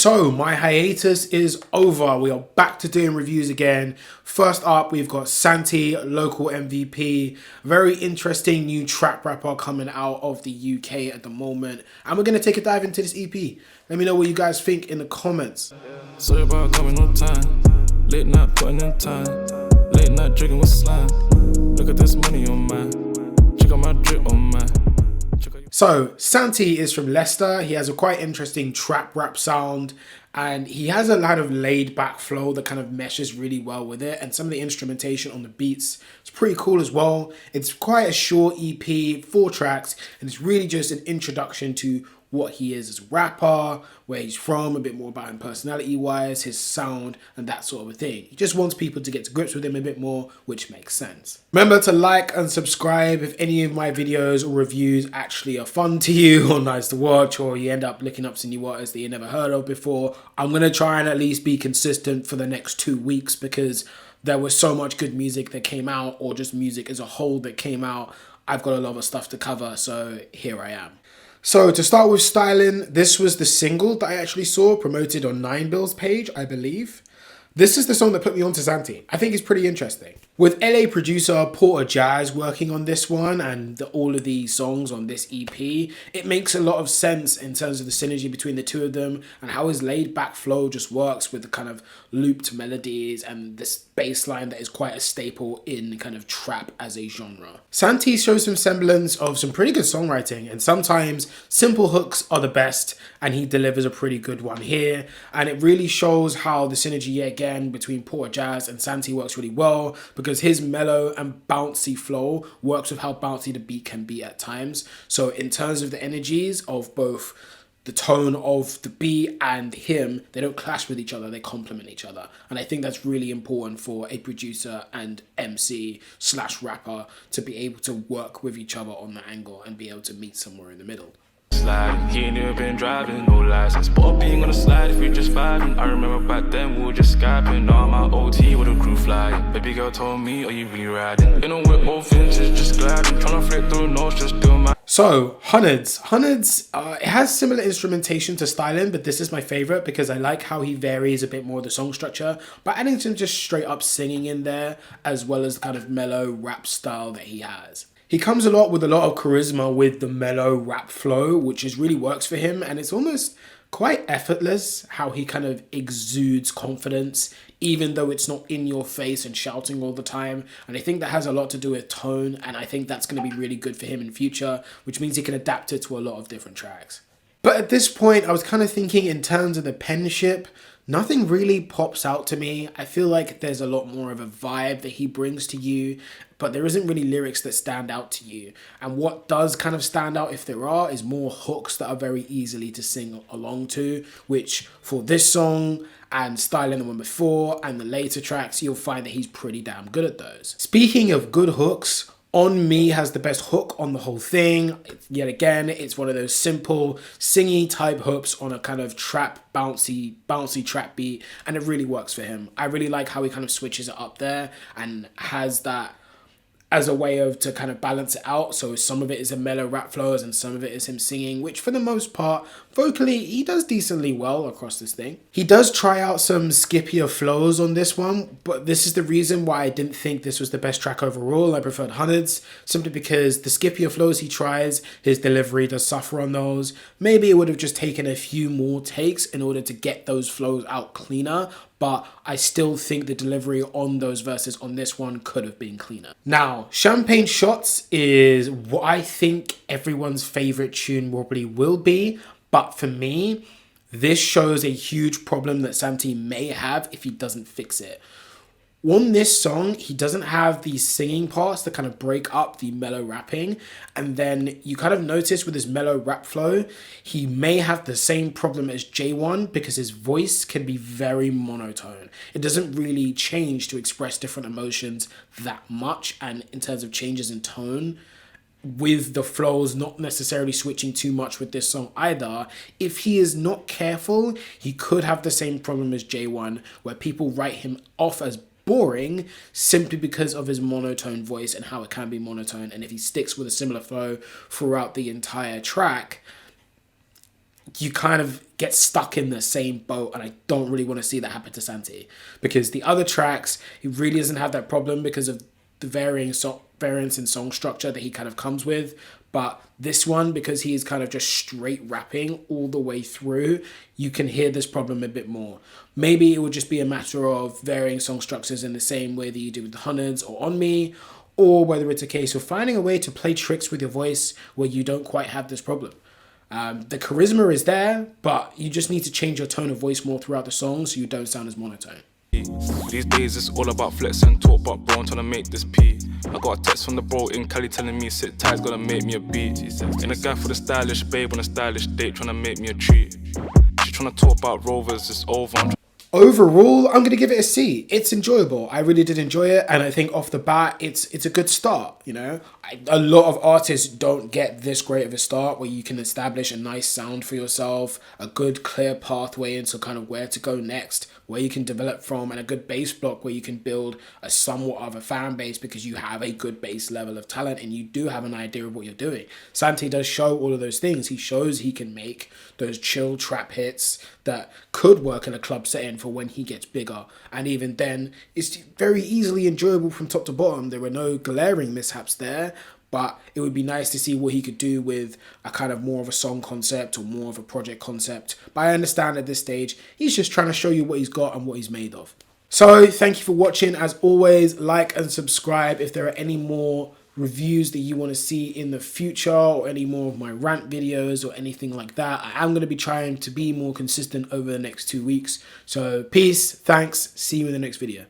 So my hiatus is over. We are back to doing reviews again. First up, we've got Sainte, local MVP. Very interesting new trap rapper coming out of the UK at the moment. And we're going to take a dive into this EP. Let me know what you guys think in the comments. Sorry about coming on time. Late night putting in time. Late night drinking with slime. Look at this money on mine. Check out my drip on mine. So, Sainte is from Leicester. He has a quite interesting trap rap sound and he has a lot of laid back flow that kind of meshes really well with it, and some of the instrumentation on the beats is pretty cool as well. It's quite a short EP, 4 tracks, and it's really just an introduction to what he is as a rapper, where he's from, a bit more about him personality wise, his sound, and that sort of a thing. He just wants people to get to grips with him a bit more, which makes sense. Remember to like and subscribe if any of my videos or reviews actually are fun to you or nice to watch, or you end up looking up some new artists that you never heard of before. I'm going to try and at least be consistent for the next 2 weeks because there was so much good music that came out, or just music as a whole that came out. I've got a lot of stuff to cover, so here I am. So to start with styling, this was the single that I actually saw promoted on 9bill's page, I believe. This is the song that put me on to Sainte. I think it's pretty interesting. With LA producer Porter Jazz working on this one and all of the songs on this EP, it makes a lot of sense in terms of the synergy between the two of them and how his laid back flow just works with the kind of looped melodies and this bass line that is quite a staple in kind of trap as a genre. Sainte shows some semblance of some pretty good songwriting, and sometimes simple hooks are the best, and he delivers a pretty good one here. And it really shows how the synergy yet again between Porter Jazz and Sainte works really well, because his mellow and bouncy flow works with how bouncy the beat can be at times. So in terms of the energies of both the tone of the beat and him, they don't clash with each other, they complement each other. And I think that's really important for a producer and MC / rapper to be able to work with each other on that angle and be able to meet somewhere in the middle. Slide. He ain't never been driving, no license. Sport being on the slide if we just vibing. I remember back then we were just skyping. Now I'm out OT with a crew flying. Baby girl told me, are you really riding? You know we're all vintage, just gliding. Tryna flip through notes, just doing my... So, Hundreds, it has similar instrumentation to styling, but this is my favorite because I like how he varies a bit more the song structure by adding some just straight up singing in there, as well as the kind of mellow rap style that he has. He comes with a lot of charisma with the mellow rap flow, which really works for him, and it's almost quite effortless how he kind of exudes confidence, even though it's not in your face and shouting all the time. And I think that has a lot to do with tone, and I think that's going to be really good for him in future, which means he can adapt it to a lot of different tracks. But at this point, I was kind of thinking in terms of the penmanship, nothing really pops out to me. I feel like there's a lot more of a vibe that he brings to you, but there isn't really lyrics that stand out to you. And what does kind of stand out, if there are, is more hooks that are very easily to sing along to, which for this song and Styling the one before and the later tracks, you'll find that he's pretty damn good at those. Speaking of good hooks, On Me has the best hook on the whole thing. Yet again, it's one of those simple, singy type hooks on a kind of trap, bouncy trap beat, and it really works for him. I really like how he kind of switches it up there and has that as a way to kind of balance it out. So some of it is a mellow rap flows and some of it is him singing, which for the most part, vocally, he does decently well across this thing. He does try out some skippier flows on this one, but this is the reason why I didn't think this was the best track overall. I preferred Hundreds, simply because the skippier flows he tries, his delivery does suffer on those. Maybe it would have just taken a few more takes in order to get those flows out cleaner, but I still think the delivery on those verses on this one could have been cleaner. Now, Champagne Shots is what I think everyone's favorite tune probably will be, but for me, this shows a huge problem that Sainte may have if he doesn't fix it. On this song, he doesn't have these singing parts that kind of break up the mellow rapping. And then you kind of notice with his mellow rap flow, he may have the same problem as J1 because his voice can be very monotone. It doesn't really change to express different emotions that much. And in terms of changes in tone, with the flows not necessarily switching too much with this song either, if he is not careful, he could have the same problem as J1, where people write him off as boring simply because of his monotone voice and how it can be monotone. And if he sticks with a similar flow throughout the entire track, you kind of get stuck in the same boat, and I don't really want to see that happen to Sainte, because the other tracks, he really doesn't have that problem because of the variance in song structure that he kind of comes with. But this one, because he is kind of just straight rapping all the way through, you can hear this problem a bit more. Maybe it would just be a matter of varying song structures in the same way that you do with the Hundreds or On Me, or whether it's a case of finding a way to play tricks with your voice where you don't quite have this problem. The charisma is there, but you just need to change your tone of voice more throughout the song so you don't sound as monotone. These days it's all about flex and talk, but bro, I'm trying to make this P. I got a text from the bro in Cali telling me sit tight, gonna make me a beat. In a guy for the stylish babe on a stylish date, trying to make me a treat. She trying to talk about rovers, it's over. Overall, I'm going to give it a C. It's enjoyable. I really did enjoy it, and I think off the bat, it's a good start, you know? A lot of artists don't get this great of a start where you can establish a nice sound for yourself, a good clear pathway into kind of where to go next, where you can develop from, and a good base block where you can build a somewhat of a fan base because you have a good base level of talent and you do have an idea of what you're doing. Sainte does show all of those things. He shows he can make those chill trap hits that could work in a club setting for when he gets bigger. And even then, it's very easily enjoyable from top to bottom. There were no glaring mishaps there, but it would be nice to see what he could do with a kind of more of a song concept or more of a project concept. But I understand at this stage, he's just trying to show you what he's got and what he's made of. So thank you for watching. As always, like and subscribe if there are any more reviews that you want to see in the future, or any more of my rant videos or anything like that. I am going to be trying to be more consistent over the next 2 weeks. So peace, thanks, see you in the next video.